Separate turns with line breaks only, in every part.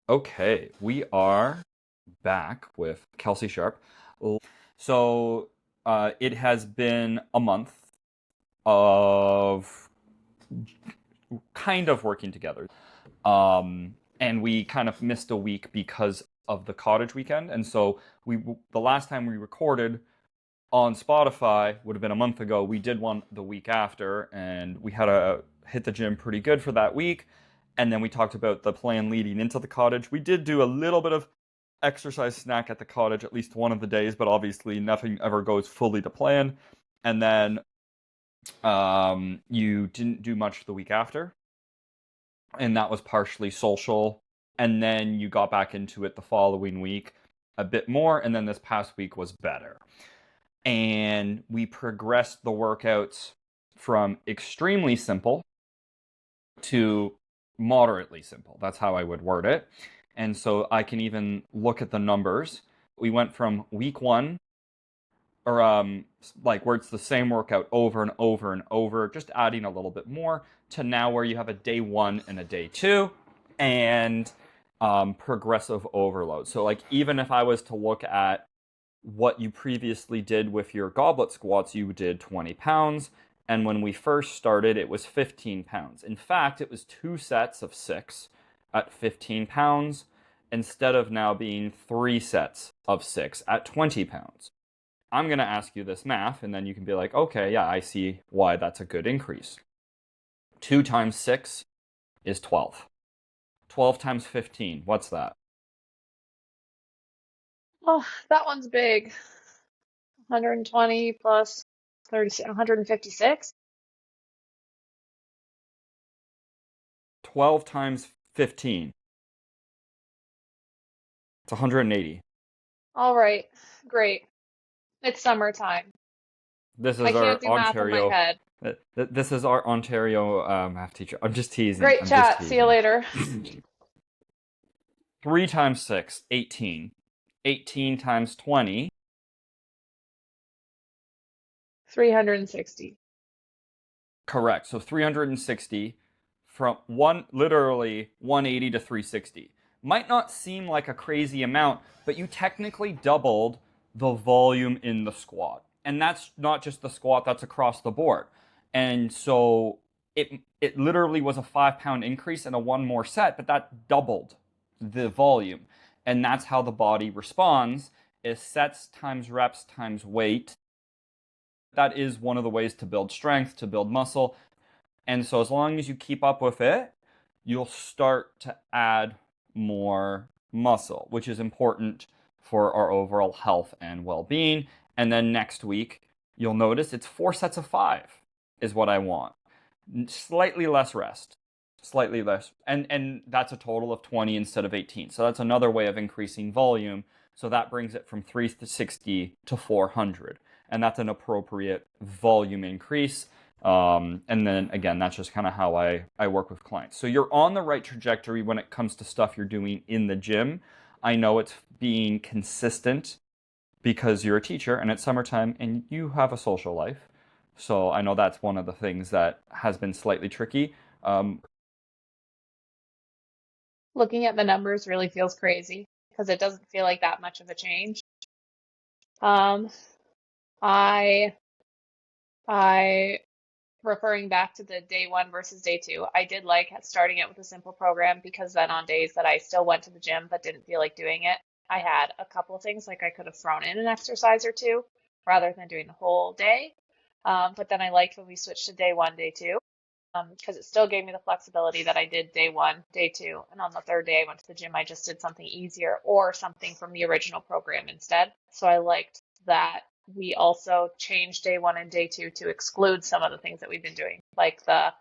Okay, we are back with Kelsey Sharp. So, it has been a month of kind of working together. And we kind of missed a week because of the cottage weekend. And so the last time we recorded on Spotify would have been a month ago. We did one the week after, and we had to hit the gym pretty good for that week. And then we talked about the plan leading into the cottage. We did do a little bit of exercise snack at the cottage at least one of the days, but obviously nothing ever goes fully to plan. And then you didn't do much the week after, and that was partially social. And then you got back into it the following week a bit more, and then this past week was better. And we progressed the workouts from extremely simple to moderately simple. That's how I would word it. And so I can even look at the numbers. We went from week one, or like where it's the same workout over and over and over, just adding a little bit more, to now where you have a day one and a day two, and progressive overload. So like even if I was to look at what you previously did with your goblet squats, you did 20 pounds. And when we first started, it was 15 pounds. In fact, it was two sets of six at 15 pounds instead of now being three sets of six at 20 pounds. I'm going to ask you this math, and then you can be like, okay, yeah, I see why that's a good increase. 2 times 6 is 12. 12 times 15, what's that?
Oh, that one's big. 120 plus 30, 156.
12 times 15, it's 180.
All right, great. It's summertime.
This
I
is
can't
our
do math in my
Ontario.
head.
This is our Ontario math teacher. I'm just teasing.
Great
I'm just
chat. See you
teasing.
later.
3 times 6, 18. 18 times 20.
360.
Correct. So 360, from one literally 180 to 360. Might not seem like a crazy amount, but you technically doubled the volume in the squat. And that's not just the squat, that's across the board. And so it literally was a 5 pound increase and a one more set, but that doubled the volume. And that's how the body responds, is sets times reps times weight. That is one of the ways to build strength, to build muscle. And so as long as you keep up with it, you'll start to add more muscle, which is important for our overall health and well-being. And then next week, you'll notice it's 4 sets of 5 is what I want. Slightly less rest. Slightly less. And that's a total of 20 instead of 18. So that's another way of increasing volume. So that brings it from 360 to 400. And that's an appropriate volume increase. And then again, that's just kind of how I work with clients. So you're on the right trajectory when it comes to stuff you're doing in the gym. I know it's being consistent because you're a teacher and it's summertime and you have a social life. So I know that's one of the things that has been slightly tricky.
Looking at the numbers really feels crazy because it doesn't feel like that much of a change. Um, I, I, referring back to the day one versus day two, I did like starting it with a simple program because then on days that I still went to the gym but didn't feel like doing it, I had a couple of things like I could have thrown in an exercise or two rather than doing the whole day. But then I liked when we switched to day one, day two, because it still gave me the flexibility that I did day one, day two, and on the third day I went to the gym, I just did something easier or something from the original program instead. So I liked that we also changed day one and day two to exclude some of the things that we've been doing, like the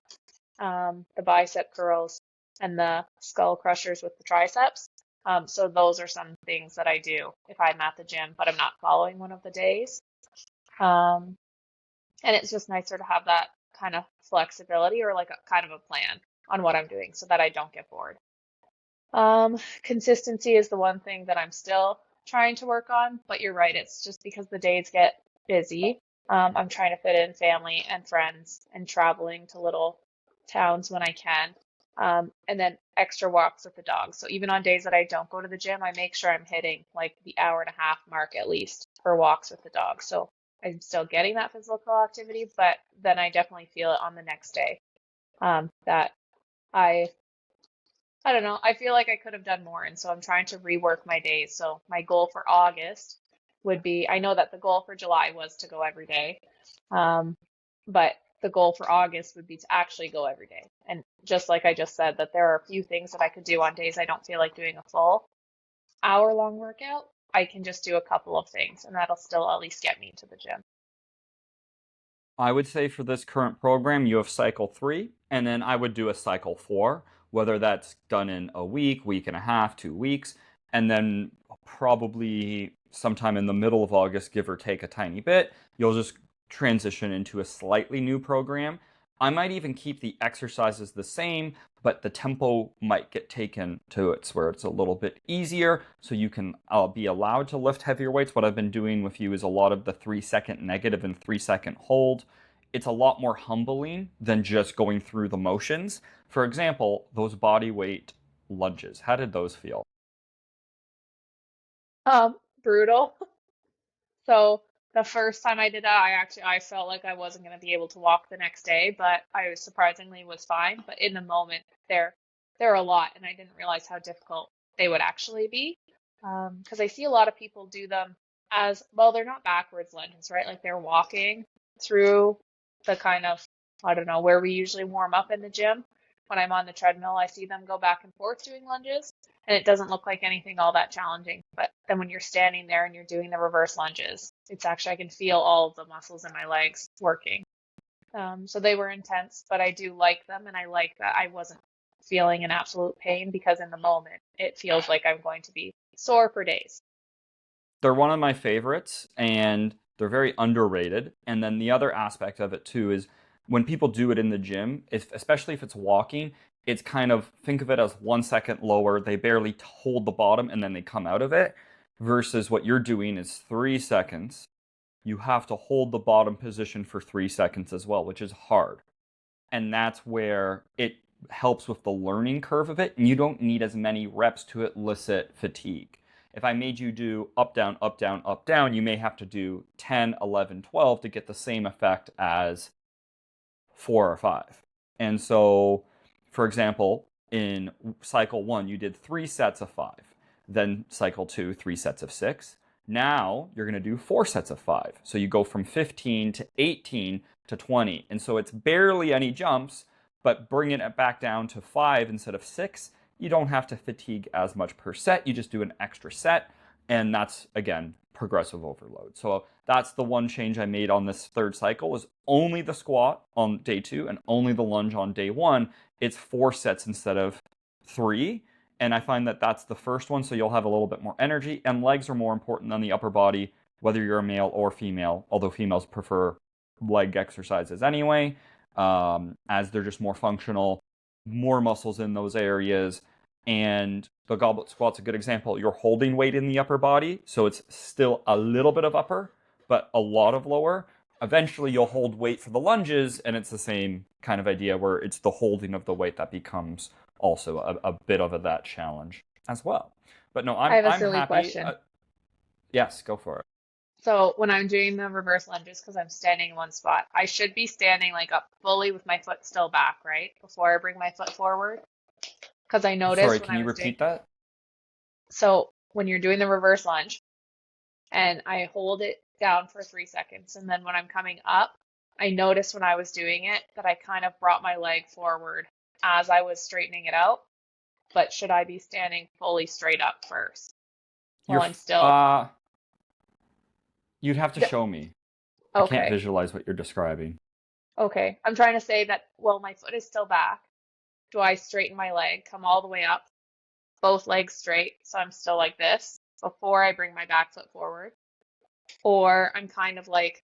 bicep curls and the skull crushers with the triceps. So those are some things that I do if I'm at the gym, but I'm not following one of the days. Um, and it's just nicer to have that kind of flexibility or like a kind of a plan on what I'm doing so that I don't get bored. Consistency is the one thing that I'm still trying to work on, but you're right, it's just because the days get busy. I'm trying to fit in family and friends and traveling to little towns when I can. And then extra walks with the dog. So even on days that I don't go to the gym, I make sure I'm hitting like the hour and a half mark at least for walks with the dog. So I'm still getting that physical activity, but then I definitely feel it on the next day. That I I don't know. I feel like I could have done more, and so I'm trying to rework my days. So my goal for August would be, I know that the goal for July was to go every day, um, but the goal for August would be to actually go every day. And just like I just said, that there are a few things that I could do on days I don't feel like doing a full hour-long workout. I can just do a couple of things, and that'll still at least get me to the gym.
I would say for this current program, you have cycle 3, and then I would do a cycle 4, whether that's done in a week, week and a half, 2 weeks, and then probably sometime in the middle of August, give or take a tiny bit, you'll just transition into a slightly new program. I might even keep the exercises the same, but the tempo might get taken to it's where it's a little bit easier, so you can be allowed to lift heavier weights. What I've been doing with you is a lot of the 3 second negative and 3 second hold. It's a lot more humbling than just going through the motions. For example, those body weight lunges, how did those feel?
Brutal. So the first time I did that, I felt like I wasn't going to be able to walk the next day, but I was surprisingly was fine. But in the moment, they're a lot, and I didn't realize how difficult they would actually be. Because I see a lot of people do them as well. They're not backwards lunges, right? Like they're walking through the kind of, I don't know, where we usually warm up in the gym. When I'm on the treadmill, I see them go back and forth doing lunges, and it doesn't look like anything all that challenging. But then when you're standing there and you're doing the reverse lunges, it's actually, I can feel all of the muscles in my legs working. So they were intense, but I do like them, and I like that I wasn't feeling an absolute pain because in the moment it feels like I'm going to be sore for days.
They're one of my favorites, and they're very underrated. And then the other aspect of it too is when people do it in the gym, especially if it's walking, it's kind of think of it as 1 second lower. They barely hold the bottom and then they come out of it. Versus what you're doing is 3 seconds. You have to hold the bottom position for 3 seconds as well, which is hard. And that's where it helps with the learning curve of it. And you don't need as many reps to elicit fatigue. If I made you do up, down, up, down, up, down, you may have to do 10, 11, 12 to get the same effect as 4 or 5. And so, for example, in cycle 1, you did 3 sets of 5. Then cycle 2, 3 sets of 6. Now you're going to do 4 sets of 5. So you go from 15 to 18 to 20. And so it's barely any jumps, but bringing it back down to 5 instead of 6, you don't have to fatigue as much per set. You just do an extra set. And that's, again, progressive overload. So that's the one change I made on this third cycle was only the squat on day 2 and only the lunge on day 1. It's 4 sets instead of 3. And I find that that's the first one, so you'll have a little bit more energy. And legs are more important than the upper body, whether you're a male or female, although females prefer leg exercises anyway, as they're just more functional, more muscles in those areas. And the goblet squat's a good example. You're holding weight in the upper body, so it's still a little bit of upper, but a lot of lower. Eventually, you'll hold weight for the lunges, and it's the same kind of idea where it's the holding of the weight that becomes also a bit of that challenge as well. But no,
I have a
I'm
silly
happy.
question.
Yes, go for it.
So when I'm doing the reverse lunges, because I'm standing in one spot, I should be standing like up fully with my foot still back, right? Before I bring my foot forward. Because I
Sorry,
noticed when
can
I
you
was doing,
repeat that?
so when you're doing the reverse lunge and I hold it down for 3 seconds, and then when I'm coming up, I noticed when I was doing it that I kind of brought my leg forward as I was straightening it out. But should I be standing fully straight up first while
You're
I'm still,
you'd have to show me. I can't
okay,
visualize what you're describing.
okay. I'm trying to say that, well, my foot is still back. Do I straighten my leg, come all the way up, both legs straight, so I'm still like this before I bring my back foot forward? Or I'm kind of like,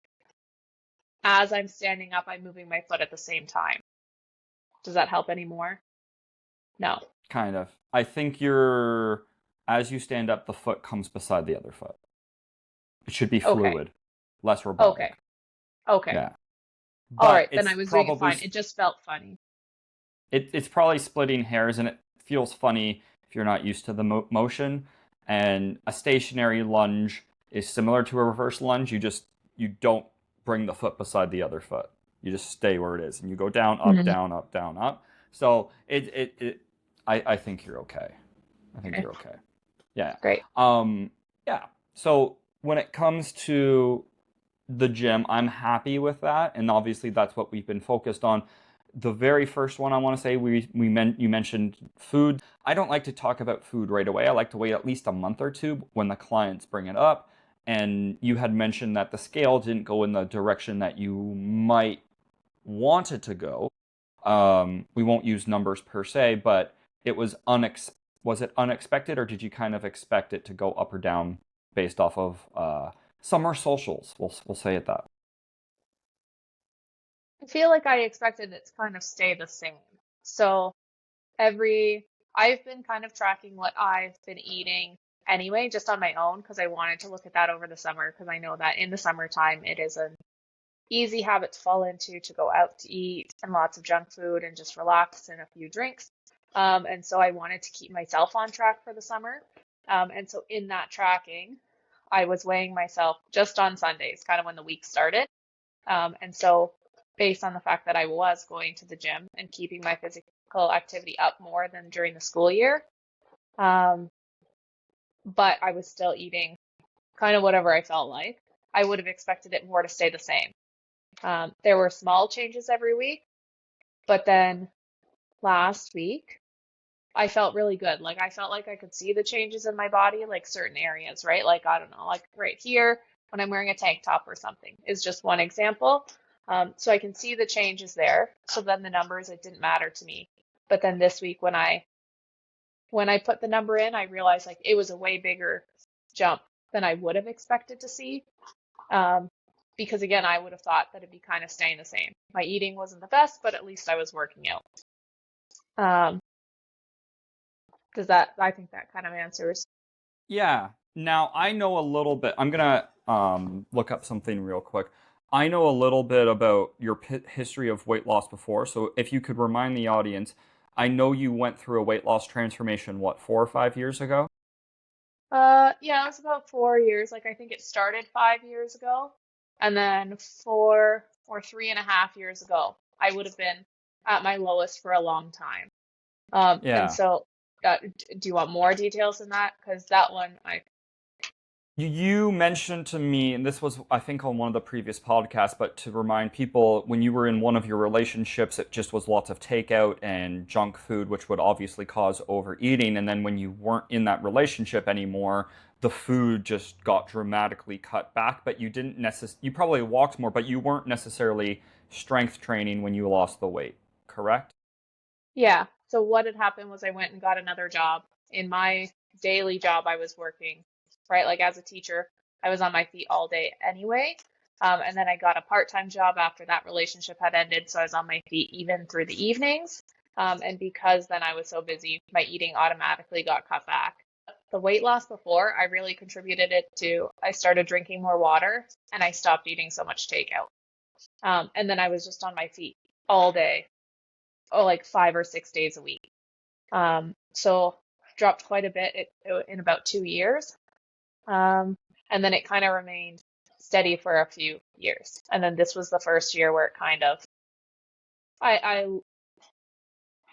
as I'm standing up, I'm moving my foot at the same time. Does that help anymore? No.
Kind of. I think you're, as you stand up, the foot comes beside the other foot. It should be
Okay.
fluid, less
Okay.
robotic.
Okay.
Yeah.
All
But
right. Then I
it's
was doing it
probably,
fine. It just felt funny.
it's probably splitting hairs, and it feels funny if you're not used to the motion. And a stationary lunge is similar to a reverse lunge. You don't bring the foot beside the other foot. You just stay where it is, and you go down, up,
Mhm.
down, up, down, up. So I think you're okay. I think
Okay,
you're okay. Yeah.
great.
Um, yeah. So when it comes to the gym, I'm happy with that, and obviously that's what we've been focused on. The very first one I want to say, you mentioned food. I don't like to talk about food right away. I like to wait at least a month or two when the clients bring it up. And you had mentioned that the scale didn't go in the direction that you might want it to go. We won't use numbers per se, but it was was it unexpected, or did you kind of expect it to go up or down based off of summer socials? We'll say it that.
I feel like I expected it to kind of stay the same. So every, I've been kind of tracking what I've been eating anyway, just on my own, because I wanted to look at that over the summer, because I know that in the summertime it is an easy habit to fall into to go out to eat and lots of junk food and just relax and a few drinks. And so I wanted to keep myself on track for the summer. And so in that tracking, I was weighing myself just on Sundays, kind of when the week started. And so based on the fact that I was going to the gym and keeping my physical activity up more than during the school year, um, but I was still eating kind of whatever I felt like, I would have expected it more to stay the same. There were small changes every week, but then last week I felt really good. Like I felt like I could see the changes in my body, like certain areas, right? Like I don't know, like right here when I'm wearing a tank top or something is just one example. So I can see the changes there. So then the numbers, it didn't matter to me. But then this week when I put the number in, I realized like it was a way bigger jump than I would have expected to see. Um, because again, I would have thought that it'd be kind of staying the same. My eating wasn't the best, but at least I was working out. Um, I think that kind of answers.
Yeah. Now I know a little bit. I'm gonna look up something real quick. I know a little bit about your history of weight loss before. So if you could remind the audience, I know you went through a weight loss transformation, what, 4 or 5 years ago?
Yeah, it was about 4 years. Like I think it started 5 years ago, and then 4 or 3.5 years ago, I would have been at my lowest for a long time. And
Yeah.
so, do you want more details than that? Because that one,
You mentioned to me, and this was, I think, on one of the previous podcasts, but to remind people, when you were in one of your relationships, it just was lots of takeout and junk food, which would obviously cause overeating. And then when you weren't in that relationship anymore, the food just got dramatically cut back, but you didn't you probably walked more, but you weren't necessarily strength training when you lost the weight, correct?
yeah. So what had happened was I went and got another job. In my daily job, I was working, right? Like as a teacher, I was on my feet all day anyway. And then I got a part-time job after that relationship had ended, so I was on my feet even through the evenings. And because then I was so busy, my eating automatically got cut back. The weight loss before, I really contributed it to I started drinking more water and I stopped eating so much takeout. And then I was just on my feet all day, oh, like 5 or 6 days a week. So dropped quite a bit in about 2 years. Um, and then it kind of remained steady for a few years. And then this was the first year where it kind of, I, I,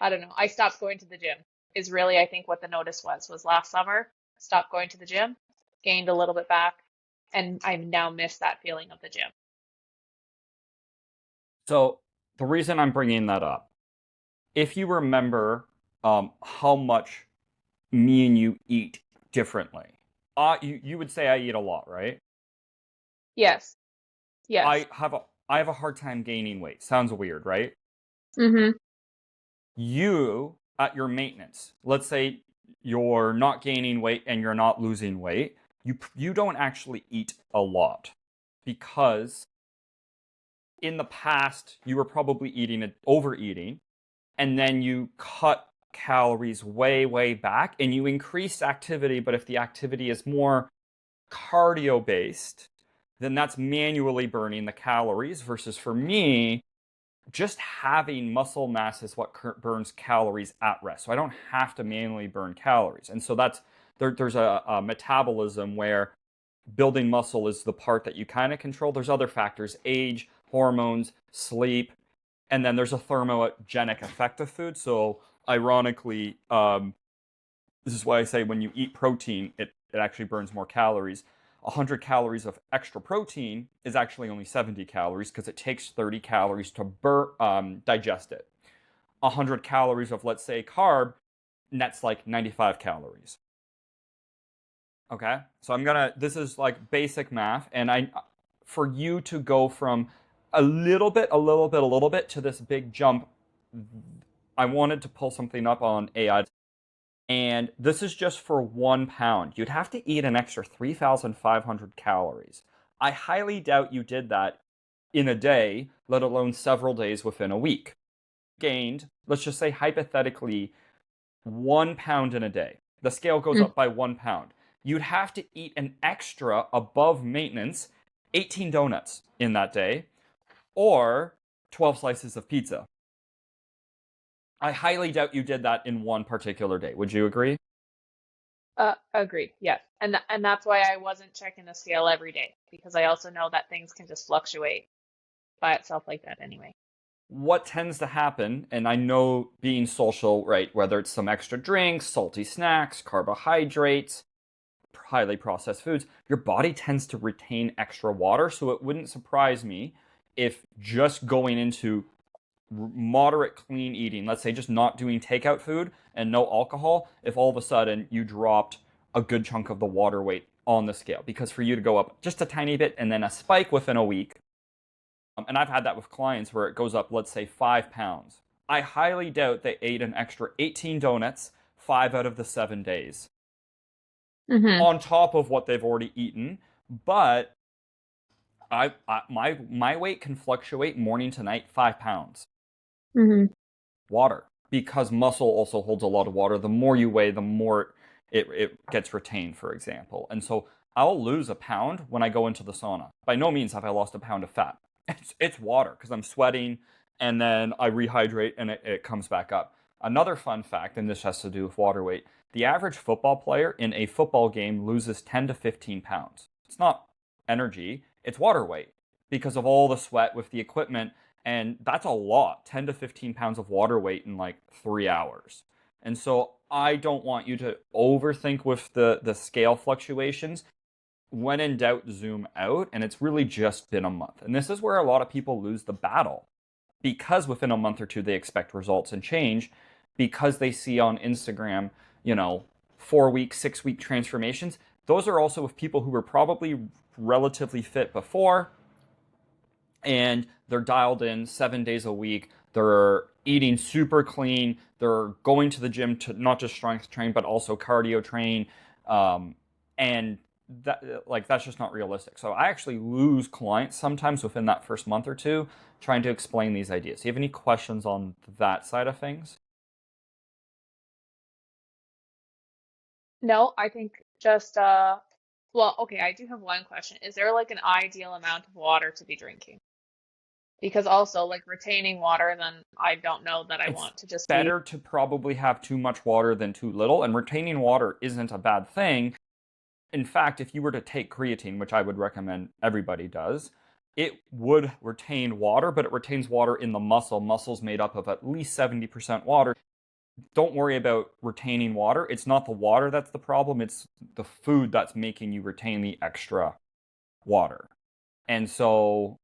I don't know, I stopped going to the gym is really, I think what the notice was last summer, stopped going to the gym, gained a little bit back, and I now miss that feeling of the gym.
So the reason I'm bringing that up, if you remember how much me and you eat differently. You would say I eat a lot, right?
Yes, yes.
I have a hard time gaining weight. Sounds weird, right?
Mm-hmm.
You at your maintenance, let's say you're not gaining weight and you're not losing weight, you don't actually eat a lot because in the past you were probably overeating, and then you cut calories way back and you increase activity, but if the activity is more cardio based, then that's manually burning the calories. Versus for me, just having muscle mass is what burns calories at rest. So I don't have to manually burn calories. And so there's a metabolism where building muscle is the part that you kind of control. There's other factors, age, hormones, sleep, and then there's a thermogenic effect of food. So ironically, this is why I say when you eat protein, it actually burns more calories. 100 calories of extra protein is actually only 70 calories because it takes 30 calories to digest it. 100 calories of, let's say, carb nets like 95 calories. Okay, so this is like basic math, and for you to go from a little bit to this big jump, I wanted to pull something up on AI, and this is just for 1 pound. You'd have to eat an extra 3,500 calories. I highly doubt you did that in a day, let alone several days within a week. Gained, let's just say hypothetically, 1 pound in a day. The scale goes
Mm.
up by 1 pound. You'd have to eat an extra above maintenance 18 donuts in that day or 12 slices of pizza. I highly doubt you did that in one particular day. Would you agree?
Agreed. Yes. And that's why I wasn't checking the scale every day because I also know that things can just fluctuate by itself like that anyway.
What tends to happen, and I know being social, right, whether it's some extra drinks, salty snacks, carbohydrates, highly processed foods, your body tends to retain extra water. So it wouldn't surprise me if just going into moderate clean eating, let's say just not doing takeout food and no alcohol, if all of a sudden you dropped a good chunk of the water weight on the scale. Because for you to go up just a tiny bit and then a spike within a week, and I've had that with clients where it goes up, let's say 5 pounds. I highly doubt they ate an extra 18 donuts 5 out of the 7 days
Mm-hmm.
on top of what they've already eaten. But my weight can fluctuate morning to night 5 pounds.
Mm-hmm.
Water, because muscle also holds a lot of water. The more you weigh, the more it gets retained, for example. And so I'll lose a pound when I go into the sauna. By no means have I lost a pound of fat. It's water because I'm sweating and then I rehydrate and it comes back up. Another fun fact, and this has to do with water weight, the average football player in a football game loses 10 to 15 pounds. It's not energy, it's water weight because of all the sweat with the equipment. And that's a lot, 10 to 15 pounds of water weight in like 3 hours. And so I don't want you to overthink with the scale fluctuations. When in doubt, zoom out. And it's really just been a month. And this is where a lot of people lose the battle because within a month or two, they expect results and change because they see on Instagram, 4 week, 6 week transformations. Those are also with people who were probably relatively fit before and they're dialed in 7 days a week. They're eating super clean. They're going to the gym to not just strength train, but also cardio train. And that's just not realistic. So I actually lose clients sometimes within that first month or two trying to explain these ideas. Do you have any questions on that side of things?
No, I think just well, okay, I do have one question. Is there like an ideal amount of water to be drinking? Because also like retaining water, then I don't know that I
It's
want to just be.
better to probably have too much water than too little, and retaining water isn't a bad thing. In fact, if you were to take creatine, which I would recommend everybody does, it would retain water, but it retains water in the muscle. Muscle's made up of at least 70% water. Don't worry about retaining water. It's not the water that's the problem, it's the food that's making you retain the extra water. And so,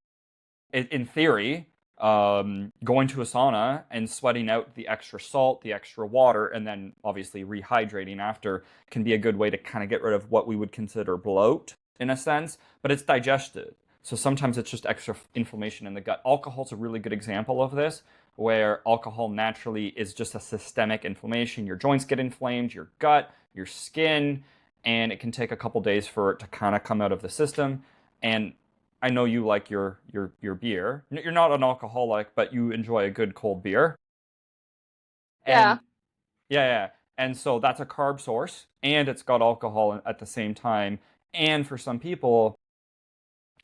in theory, going to a sauna and sweating out the extra salt, the extra water, and then obviously rehydrating after can be a good way to kind of get rid of what we would consider bloat in a sense, but it's digested. So sometimes it's just extra inflammation in the gut. Alcohol's a really good example of this, where alcohol naturally is just a systemic inflammation. Your joints get inflamed, your gut, your skin, and it can take a couple days for it to kind of come out of the system. And I know you like your beer. You're not an alcoholic, but you enjoy a good cold beer.
Yeah.
And yeah, yeah. And so that's a carb source, and it's got alcohol at the same time. And for some people,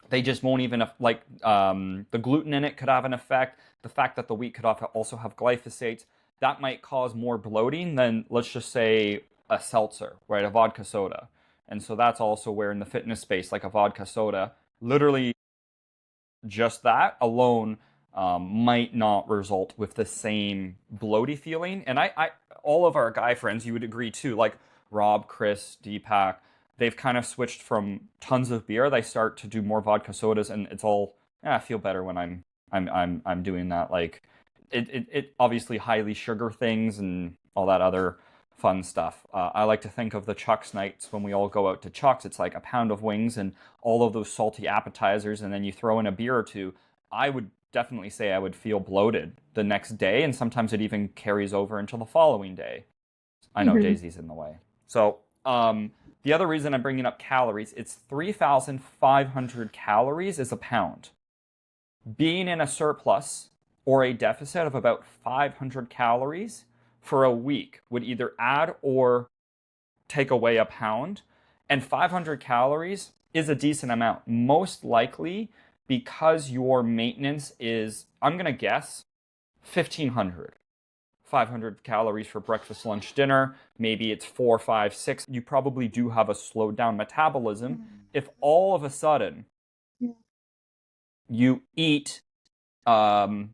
They just won't even like the gluten in it could have an effect. The fact that the wheat could also have glyphosate, that might cause more bloating than, let's just say, a seltzer, right? A vodka soda. And so that's also where in the fitness space, like a vodka soda, literally just that alone might not result with the same bloaty feeling. And all of our guy friends, you would agree too, like Rob, Chris, Deepak, they've kind of switched from tons of beer. They start to do more vodka sodas, and it's all, yeah, I feel better when I'm doing that. Like it obviously highly sugar things and all that other fun stuff. I like to think of the Chuck's nights when we all go out to Chuck's. It's like a pound of wings and all of those salty appetizers, and then you throw in a beer or two. I would definitely say I would feel bloated the next day, and sometimes it even carries over into the following day. I know
Hmm.
Daisy's in the way. So, the other reason I'm bringing up calories, it's 3,500 calories is a pound. Being in a surplus or a deficit of about 500 calories for a week would either add or take away a pound. And 500 calories is a decent amount. Most likely because your maintenance is, I'm going to guess, 1,500. 500 calories for breakfast, lunch, dinner. Maybe it's 4, 5, 6. You probably do have a slowed down metabolism. If all of a sudden you eat, um,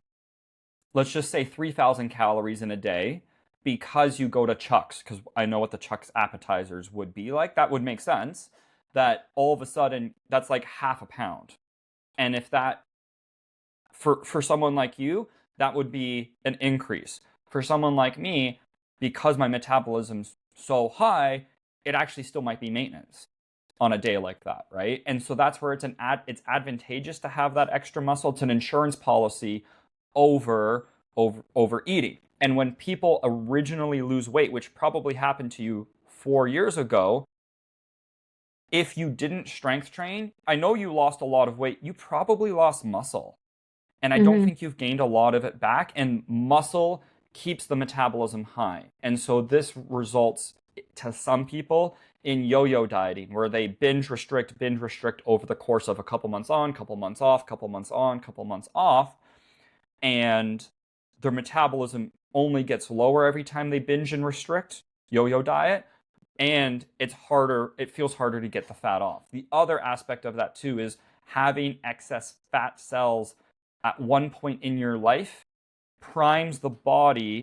let's just say 3,000 calories in a day because you go to Chuck's, because I know what the Chuck's appetizers would be like, that would make sense. That all of a sudden, that's like half a pound. And if that, for someone like you, that would be an increase. For someone like me, because my metabolism's so high, it actually still might be maintenance on a day like that, right? And so that's where it's advantageous to have that extra muscle. It's an insurance policy overeating. And when people originally lose weight, which probably happened to you 4 years ago, if you didn't strength train, I know you lost a lot of weight. You probably lost muscle. And I don't
Hmm.
think you've gained a lot of it back. And muscle keeps the metabolism high. And so this results to some people in yo-yo dieting, where they binge restrict over the course of a couple months on, couple months off, couple months on, couple months off, and their metabolism only gets lower every time they binge and restrict, yo-yo diet, and it feels harder to get the fat off. The other aspect of that too is having excess fat cells at one point in your life primes the body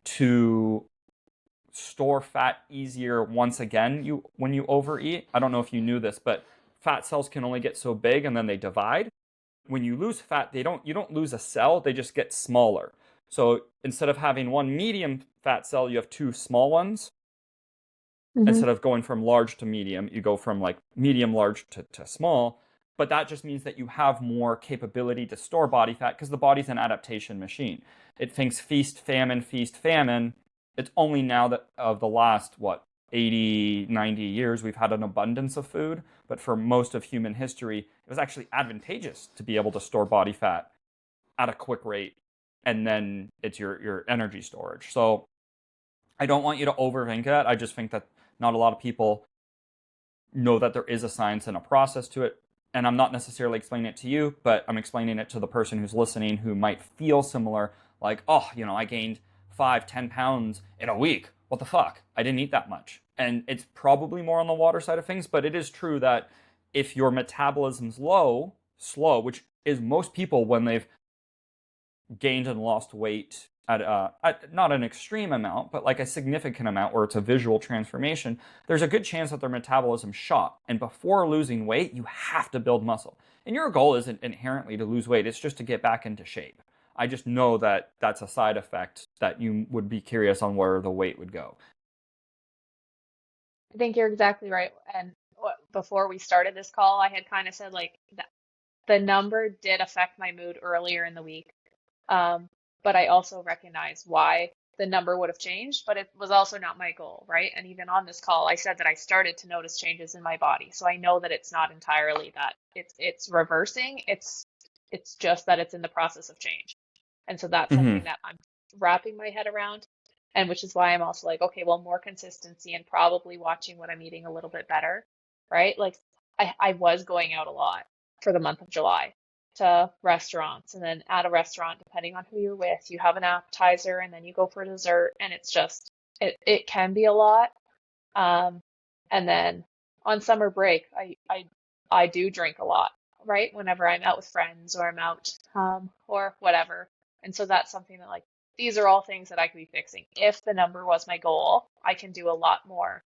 to store fat easier once again when you overeat. I don't know if you knew this, but fat cells can only get so big and then they divide. When you lose fat, you don't lose a cell, they just get smaller. So instead of having one medium fat cell, you have two small ones.
Hmm.
Instead of going from large to medium, you go from like medium large to small. But that just means that you have more capability to store body fat because the body's an adaptation machine. It thinks feast, famine, feast, famine. It's only now that of the last, what, 80, 90 years, we've had an abundance of food. But for most of human history, it was actually advantageous to be able to store body fat at a quick rate. And then it's your energy storage. So I don't want you to overthink that. I just think that not a lot of people know that there is a science and a process to it. And I'm not necessarily explaining it to you, but I'm explaining it to the person who's listening who might feel similar, like, oh, I gained 5, 10 pounds in a week. What the fuck? I didn't eat that much. And it's probably more on the water side of things, but it is true that if your metabolism's slow, which is most people when they've gained and lost weight at not an extreme amount, but like a significant amount where it's a visual transformation, there's a good chance that their metabolism shot. And before losing weight, you have to build muscle. And your goal isn't inherently to lose weight, it's just to get back into shape. I just know that that's a side effect that you would be curious on where the weight would go.
I think you're exactly right. And before we started this call, I had kind of said like the number did affect my mood earlier in the week. Um, but I also recognize why the number would have changed, but it was also not my goal, right? And even on this call, I said that I started to notice changes in my body. So I know that it's not entirely that it's reversing. It's just that it's in the process of change. And so that's
Mm-hmm.
something that I'm wrapping my head around. And which is why I'm also like, okay, well, more consistency and probably watching what I'm eating a little bit better, right? Like I was going out a lot for the month of July to restaurants. And then at a restaurant, depending on who you're with, you have an appetizer and then you go for dessert. And it's just, it can be a lot. Um, and then on summer break, I do drink a lot, right? Whenever I'm out with friends or I'm out, or whatever. And so that's something that like, these are all things that I could be fixing. If the number was my goal, I can do a lot more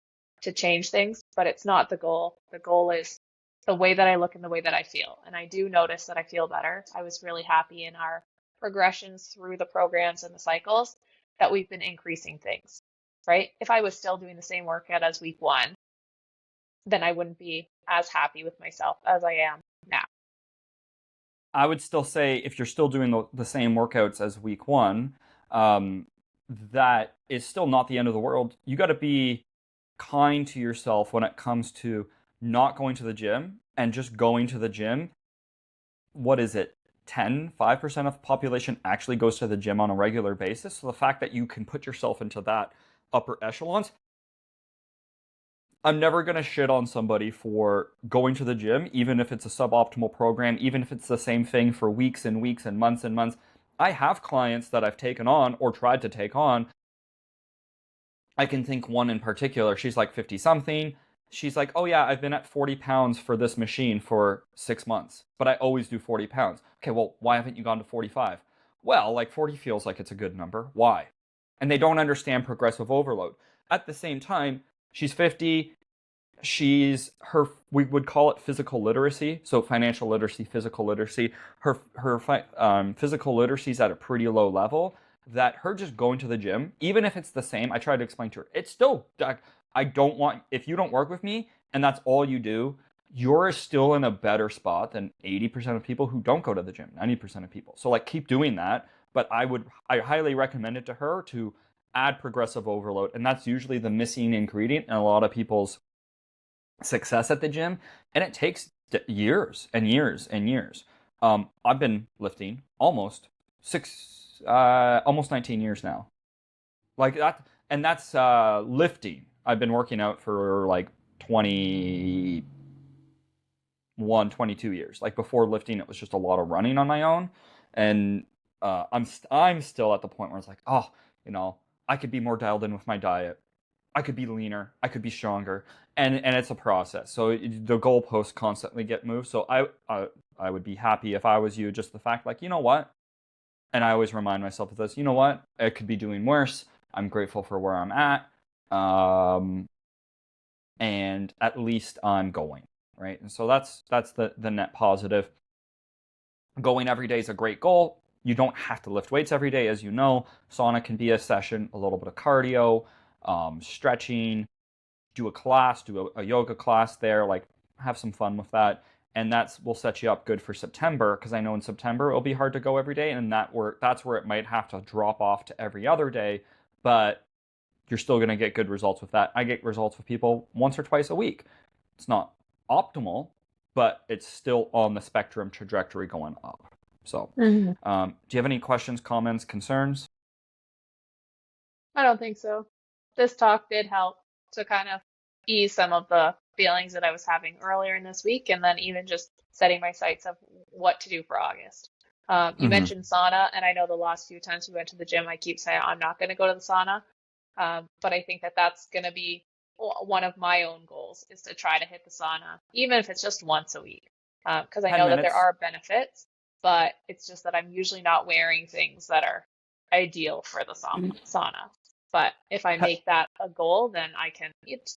to change things, but it's not the goal. The goal is the way that I look and the way that I feel. And I do notice that I feel better. I was really happy in our progressions through the programs and the cycles that we've been increasing things, right? If I was still doing the same workout as week one, then I wouldn't be as happy with myself as I am now.
I would still say if you're still doing the same workouts as week one, that is still not the end of the world. You got to be kind to yourself when it comes to not going to the gym and just going to the gym. What is it? 5% of the population actually goes to the gym on a regular basis. So the fact that you can put yourself into that upper echelons, I'm never going to shit on somebody for going to the gym, even if it's a suboptimal program, even if it's the same thing for weeks and weeks and months and months. I have clients that I've taken on or tried to take on. I can think one in particular. She's like 50 something. She's like, oh yeah, I've been at 40 pounds for this machine for 6 months, but I always do 40 pounds. Okay, well, why haven't you gone to 45? Well, like 40 feels like it's a good number. Why? And they don't understand progressive overload. At the same time, she's 50. We would call it physical literacy. So financial literacy, physical literacy. Her physical literacy is at a pretty low level. That her just going to the gym, even if it's the same, I try to explain to her, it's still, I don't want, if you don't work with me and that's all you do, you're still in a better spot than 80% of people who don't go to the gym, 90% of people. So like keep doing that. But I highly recommend it to her to add progressive overload. And that's usually the missing ingredient in a lot of people's success at the gym. And it takes years and years and years. I've been lifting almost 19 years now. Like that, and that's lifting. I've been working out for like 22 years. Like before lifting, it was just a lot of running on my own, and I'm still at the point where it's like, oh, I could be more dialed in with my diet. I could be leaner. I could be stronger, and it's a process. So the goalposts constantly get moved. So I would be happy if I was you. Just the fact, like, you know what? And I always remind myself of this. You know what? I could be doing worse. I'm grateful for where I'm at. And at least I'm going, right? And so that's the net positive. Going every day is a great goal. You don't have to lift weights every day, as you know. Sauna can be a session, a little bit of cardio, stretching, do a class, do a yoga class there, like have some fun with that. And will set you up good for September, because I know in September it'll be hard to go every day, and that's where it might have to drop off to every other day, but you're still going to get good results with that. I get results with people once or twice a week. It's not optimal, but it's still on the spectrum trajectory going up. So,
Mhm.
do you have any questions, comments, concerns?
I don't think so. This talk did help to kind of ease some of the feelings that I was having earlier in this week, and then even just setting my sights of what to do for August. You
Mm-hmm.
mentioned sauna, and I know the last few times we went to the gym, I keep saying I'm not going to go to the sauna, but I think that that's going to be one of my own goals is to try to hit the sauna, even if it's just once a week, because I
10
know that there
minutes.
are benefits, but it's just that I'm usually not wearing things that are ideal for the sauna. But if I make that a goal, then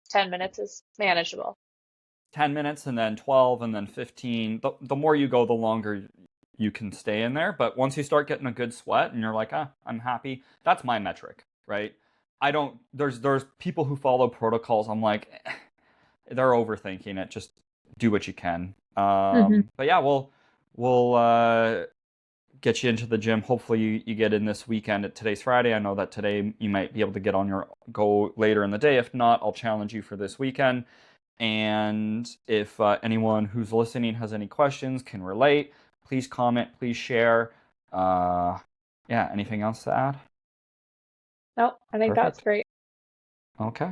10 minutes is manageable.
10 minutes and then 12 and then 15. The more you go, the longer you can stay in there. But once you start getting a good sweat and you're like, I'm happy, that's my metric, right? I don't, there's people who follow protocols. I'm like, they're overthinking it. Just do what you can.
Hmm.
But yeah, we'll get you into the gym. Hopefully you get in this weekend. Today's Friday. I know that today you might be able to get on your go later in the day. If not, I'll challenge you for this weekend. And if anyone who's listening has any questions, can relate, please comment, please share. Yeah, anything else to add?
No, I think that's
Perfect.
great.
Okay.